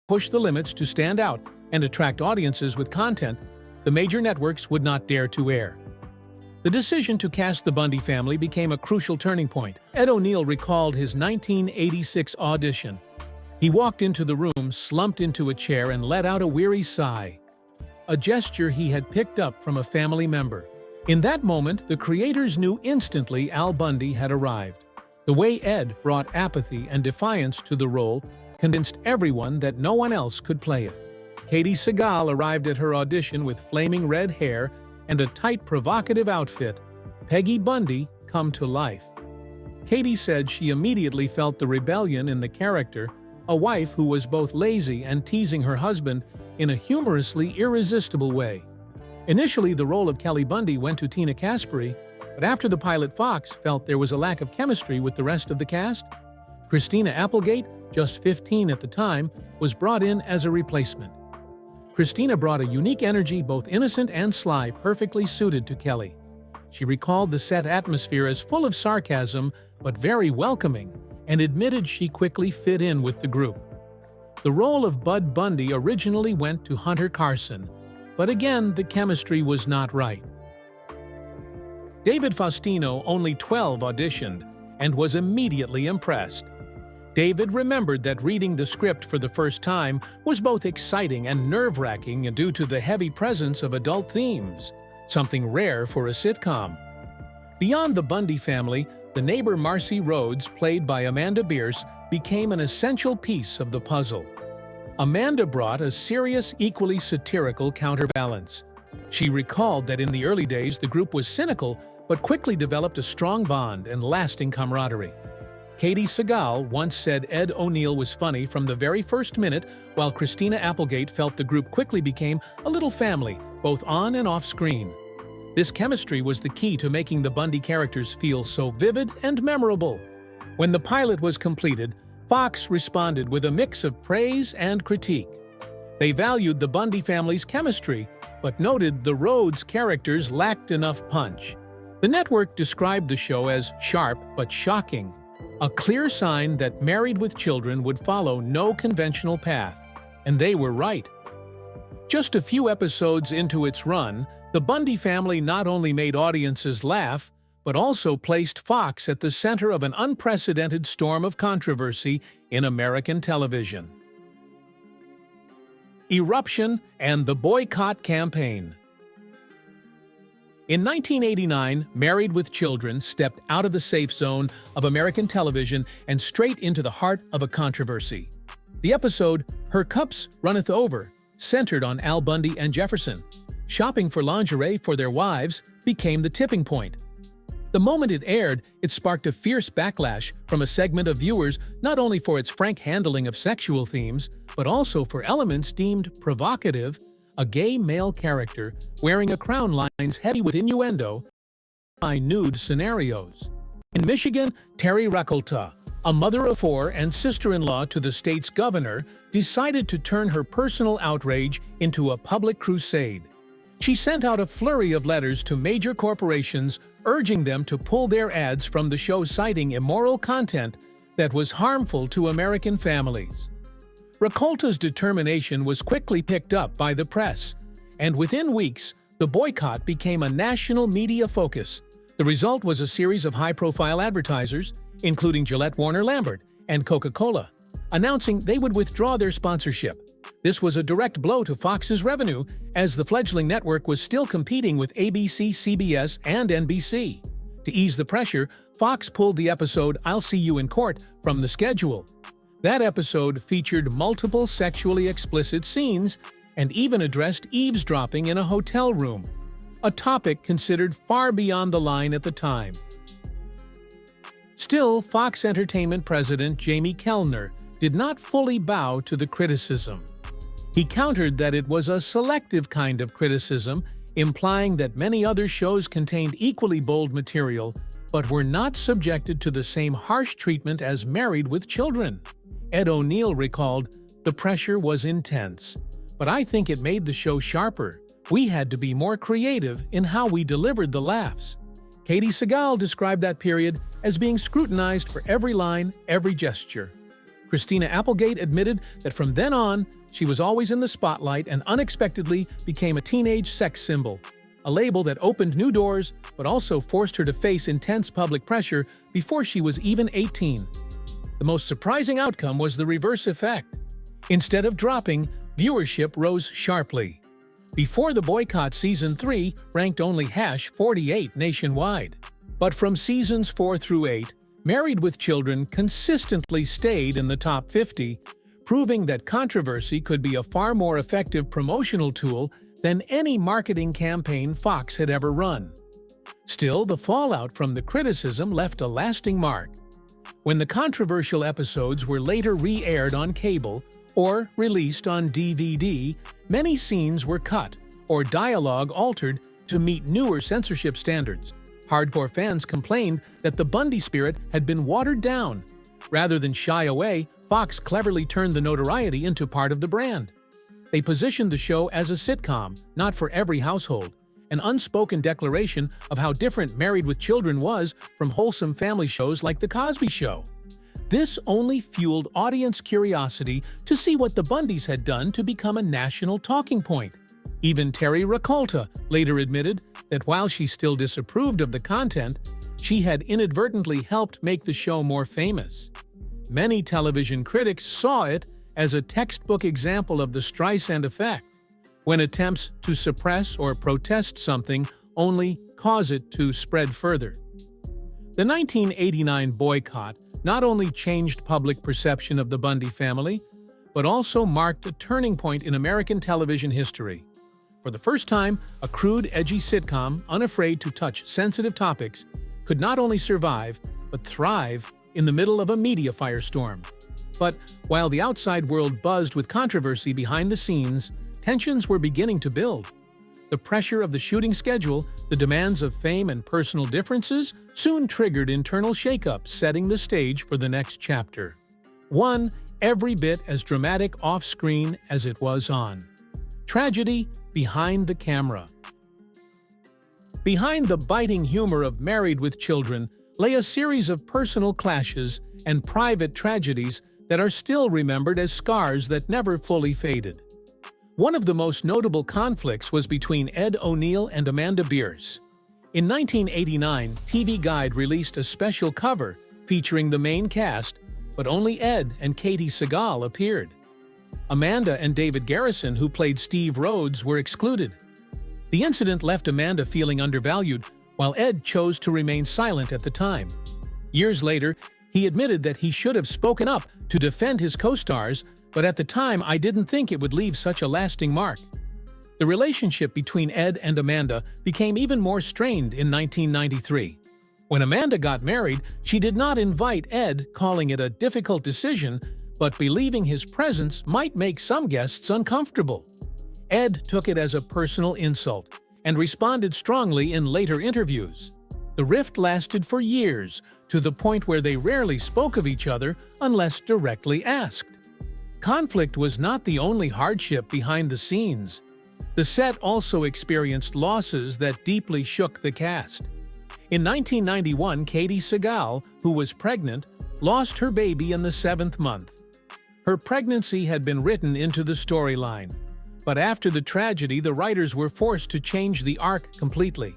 push the limits to stand out and attract audiences with content the major networks would not dare to air. The decision to cast the Bundy family became a crucial turning point. Ed O'Neill recalled his 1986 audition. He walked into the room, slumped into a chair, and let out a weary sigh, a gesture he had picked up from a family member. In that moment, the creators knew instantly Al Bundy had arrived. The way Ed brought apathy and defiance to the role convinced everyone that no one else could play it. Katey Sagal arrived at her audition with flaming red hair and a tight, provocative outfit, Peggy Bundy come to life. Katey said she immediately felt the rebellion in the character, a wife who was both lazy and teasing her husband in a humorously irresistible way. Initially, the role of Kelly Bundy went to Tina Caspary, but after the pilot, Fox felt there was a lack of chemistry with the rest of the cast. Christina Applegate, just 15 at the time, was brought in as a replacement. Christina brought a unique energy, both innocent and sly, perfectly suited to Kelly. She recalled the set atmosphere as full of sarcasm but very welcoming, and admitted she quickly fit in with the group. The role of Bud Bundy originally went to Hunter Carson, but again the chemistry was not right. David Faustino, only 12, auditioned and was immediately impressed. David remembered that reading the script for the first time was both exciting and nerve-wracking due to the heavy presence of adult themes, something rare for a sitcom. Beyond the Bundy family, the neighbor Marcy Rhodes, played by Amanda Bierce, became an essential piece of the puzzle. Amanda brought a serious, equally satirical counterbalance. She recalled that in the early days the group was cynical but quickly developed a strong bond and lasting camaraderie. Katey Sagal once said Ed O'Neill was funny from the very first minute, while Christina Applegate felt the group quickly became a little family, both on and off screen. This chemistry was the key to making the Bundy characters feel so vivid and memorable. When the pilot was completed, Fox responded with a mix of praise and critique. They valued the Bundy family's chemistry, but noted the Rhodes characters lacked enough punch. The network described the show as sharp but shocking, a clear sign that Married with Children would follow no conventional path. And they were right. Just a few episodes into its run, the Bundy family not only made audiences laugh, but also placed Fox at the center of an unprecedented storm of controversy in American television. Eruption and the Boycott Campaign. In 1989, Married with Children stepped out of the safe zone of American television and straight into the heart of a controversy. The episode, Her Cups Runneth Over, centered on Al Bundy and Jefferson. Shopping for lingerie for their wives became the tipping point. The moment it aired, it sparked a fierce backlash from a segment of viewers not only for its frank handling of sexual themes, but also for elements deemed provocative, a gay male character wearing a crown lines heavy with innuendo by nude scenarios. In Michigan, Terry Rakolta, a mother of 4 and sister-in-law to the state's governor, decided to turn her personal outrage into a public crusade. She sent out a flurry of letters to major corporations urging them to pull their ads from the show, citing immoral content that was harmful to American families. Rakolta's determination was quickly picked up by the press, and within weeks, the boycott became a national media focus. The result was a series of high-profile advertisers, including Gillette Warner Lambert and Coca-Cola, announcing they would withdraw their sponsorship. This was a direct blow to Fox's revenue, as the fledgling network was still competing with ABC, CBS, and NBC. To ease the pressure, Fox pulled the episode I'll See You in Court from the schedule. That episode featured multiple sexually explicit scenes and even addressed eavesdropping in a hotel room, a topic considered far beyond the line at the time. Still, Fox Entertainment president Jamie Kellner did not fully bow to the criticism. He countered that it was a selective kind of criticism, implying that many other shows contained equally bold material but were not subjected to the same harsh treatment as Married with Children. Ed O'Neill recalled, "The pressure was intense, but I think it made the show sharper. We had to be more creative in how we delivered the laughs." Katey Sagal described that period as being scrutinized for every line, every gesture. Christina Applegate admitted that from then on, she was always in the spotlight and unexpectedly became a teenage sex symbol, a label that opened new doors but also forced her to face intense public pressure before she was even 18. The most surprising outcome was the reverse effect. Instead of dropping, viewership rose sharply. Before the boycott, Season 3 ranked only #48 nationwide. But from Seasons 4 through 8, Married with Children consistently stayed in the top 50, proving that controversy could be a far more effective promotional tool than any marketing campaign Fox had ever run. Still, the fallout from the criticism left a lasting mark. When the controversial episodes were later re-aired on cable or released on DVD, many scenes were cut or dialogue altered to meet newer censorship standards. Hardcore fans complained that the Bundy spirit had been watered down. Rather than shy away, Fox cleverly turned the notoriety into part of the brand. They positioned the show as a sitcom, not for every household, an unspoken declaration of how different Married with Children was from wholesome family shows like The Cosby Show. This only fueled audience curiosity to see what the Bundys had done to become a national talking point. Even Terry Raccolta later admitted that while she still disapproved of the content, she had inadvertently helped make the show more famous. Many television critics saw it as a textbook example of the Streisand effect, when attempts to suppress or protest something only cause it to spread further. The 1989 boycott not only changed public perception of the Bundy family, but also marked a turning point in American television history. For the first time, a crude, edgy sitcom, unafraid to touch sensitive topics, could not only survive, but thrive in the middle of a media firestorm. But while the outside world buzzed with controversy behind the scenes, tensions were beginning to build. The pressure of the shooting schedule, the demands of fame and personal differences soon triggered internal shakeups, setting the stage for the next chapter. One every bit as dramatic off-screen as it was on. Tragedy behind the camera. Behind the biting humor of Married with Children lay a series of personal clashes and private tragedies that are still remembered as scars that never fully faded. One of the most notable conflicts was between Ed O'Neill and Amanda Beers. In 1989, TV Guide released a special cover featuring the main cast, but only Ed and Katie Sagal appeared. Amanda and David Garrison, who played Steve Rhodes, were excluded. The incident left Amanda feeling undervalued, while Ed chose to remain silent at the time. Years later, he admitted that he should have spoken up to defend his co-stars, but at the time I didn't think it would leave such a lasting mark. The relationship between Ed and Amanda became even more strained in 1993. When Amanda got married, she did not invite Ed, calling it a difficult decision, but believing his presence might make some guests uncomfortable. Ed took it as a personal insult and responded strongly in later interviews. The rift lasted for years, to the point where they rarely spoke of each other unless directly asked. Conflict was not the only hardship behind the scenes. The set also experienced losses that deeply shook the cast. In 1991, Katie Sagal, who was pregnant, lost her baby in the 7th month. Her pregnancy had been written into the storyline, but after the tragedy, the writers were forced to change the arc completely.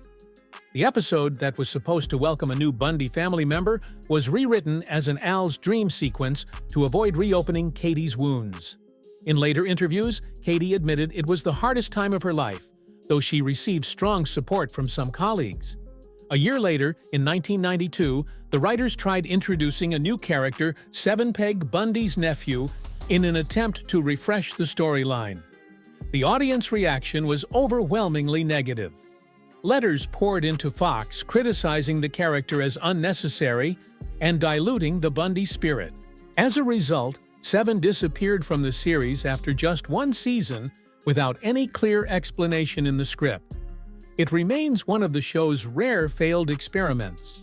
The episode that was supposed to welcome a new Bundy family member was rewritten as an Al's dream sequence to avoid reopening Katie's wounds. In later interviews, Katie admitted it was the hardest time of her life, though she received strong support from some colleagues. A year later, in 1992, the writers tried introducing a new character, Seven Peg Bundy's nephew, in an attempt to refresh the storyline. The audience reaction was overwhelmingly negative. Letters poured into Fox criticizing the character as unnecessary and diluting the Bundy spirit. As a result, Seven disappeared from the series after just one season without any clear explanation in the script. It remains one of the show's rare failed experiments.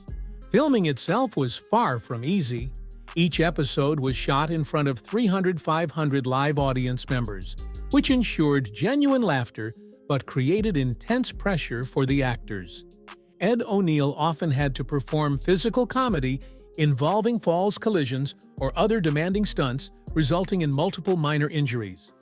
Filming itself was far from easy. Each episode was shot in front of 300-500 live audience members, which ensured genuine laughter but created intense pressure for the actors. Ed O'Neill often had to perform physical comedy involving falls, collisions, or other demanding stunts, resulting in multiple minor injuries.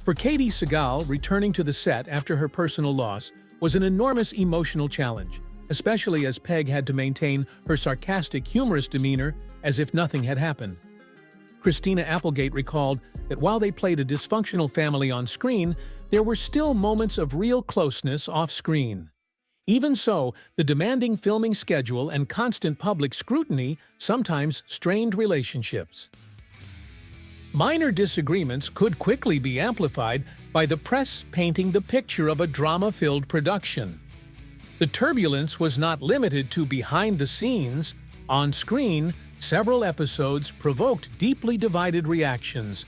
For Katie Sagal, returning to the set after her personal loss was an enormous emotional challenge, especially as Peg had to maintain her sarcastic, humorous demeanor as if nothing had happened. Christina Applegate recalled that while they played a dysfunctional family on screen, there were still moments of real closeness off-screen. Even so, the demanding filming schedule and constant public scrutiny sometimes strained relationships. Minor disagreements could quickly be amplified by the press painting the picture of a drama-filled production. The turbulence was not limited to behind the scenes. On screen, several episodes provoked deeply divided reactions,